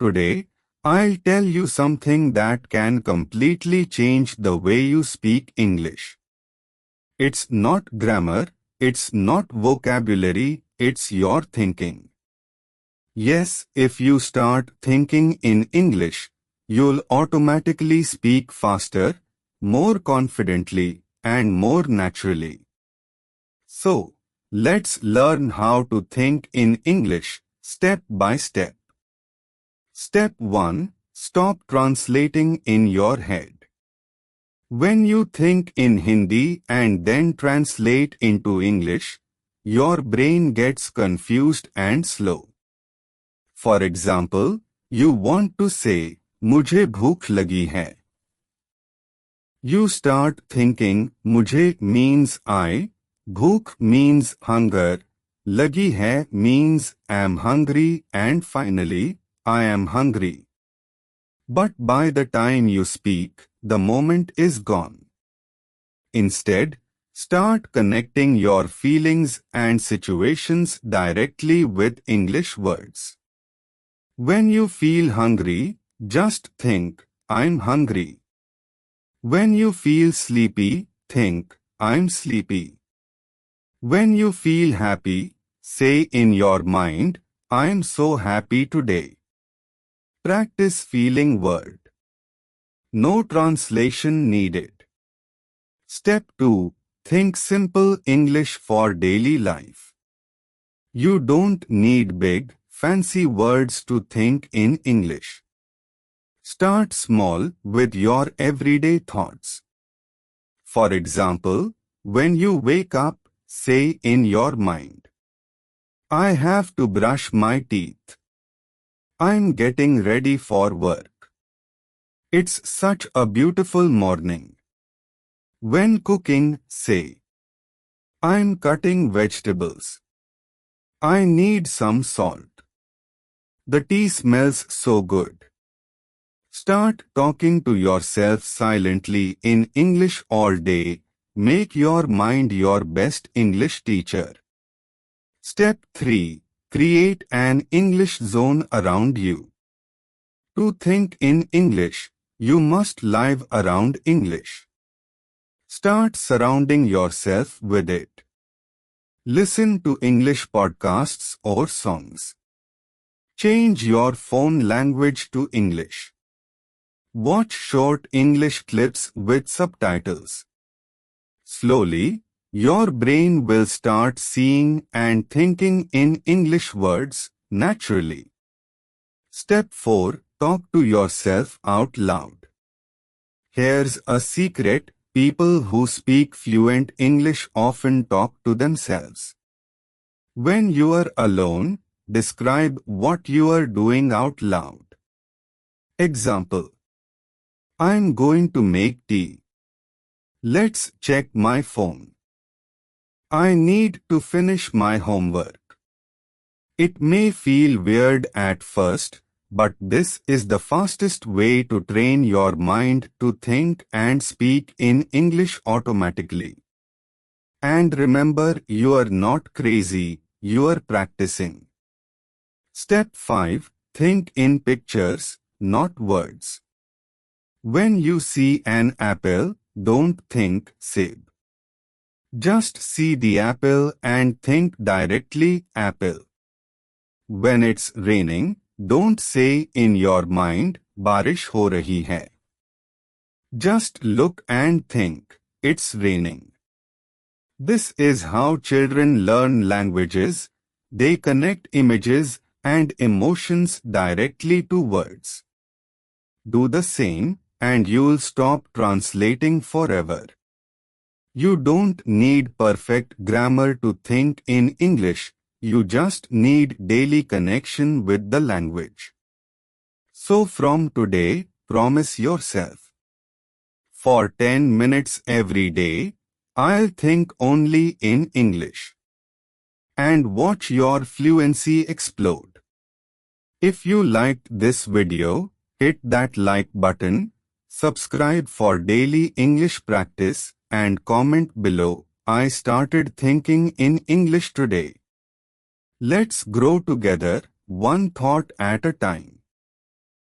Today, I'll tell you something that can completely change the way you speak English. It's not grammar, it's not vocabulary, it's your thinking. Yes, if you start thinking in English, you'll automatically speak faster, more confidently, and more naturally. So, let's learn how to think in English, step by step. Step 1. Stop translating in your head. When you think in Hindi and then translate into English, your brain gets confused and slow. For example, you want to say, मुझे भूख लगी है. You start thinking, मुझे means I, bhuk means hunger, lagi hai means am hungry, and finally, I am hungry. But by the time you speak, the moment is gone. Instead, start connecting your feelings and situations directly with English words. When you feel hungry, just think, I'm hungry. When you feel sleepy, think, I'm sleepy. When you feel happy, say in your mind, I'm so happy today. Practice feeling word. No translation needed. Step 2. Think simple English for daily life. You don't need big, fancy words to think in English. Start small with your everyday thoughts. For example, when you wake up, say in your mind, I have to brush my teeth. I'm getting ready for work. It's such a beautiful morning. When cooking, say, I'm cutting vegetables. I need some salt. The tea smells so good. Start talking to yourself silently in English all day. Make your mind your best English teacher. Step 3. Create an English zone around you. To think in English, you must live around English. Start surrounding yourself with it. Listen to English podcasts or songs. Change your phone language to English. Watch short English clips with subtitles. Slowly, your brain will start seeing and thinking in English words naturally. Step 4. Talk to yourself out loud. Here's a secret: people who speak fluent English often talk to themselves. When you are alone, describe what you are doing out loud. Example: I'm going to make tea. Let's check my phone. I need to finish my homework. It may feel weird at first, but this is the fastest way to train your mind to think and speak in English automatically. And remember, you are not crazy, you are practicing. Step 5. Think in pictures, not words. When you see an apple, don't think sib. Just see the apple and think directly apple. When it's raining, don't say in your mind, बारिश हो रही है. Just look and think, it's raining. This is how children learn languages. They connect images and emotions directly to words. Do the same, and you'll stop translating forever. You don't need perfect grammar to think in English. You just need daily connection with the language. So from today, promise yourself, for 10 minutes every day, I'll think only in English. And watch your fluency explode. If you liked this video, hit that like button, subscribe for daily English practice, and comment below, I started thinking in English today. Let's grow together, one thought at a time.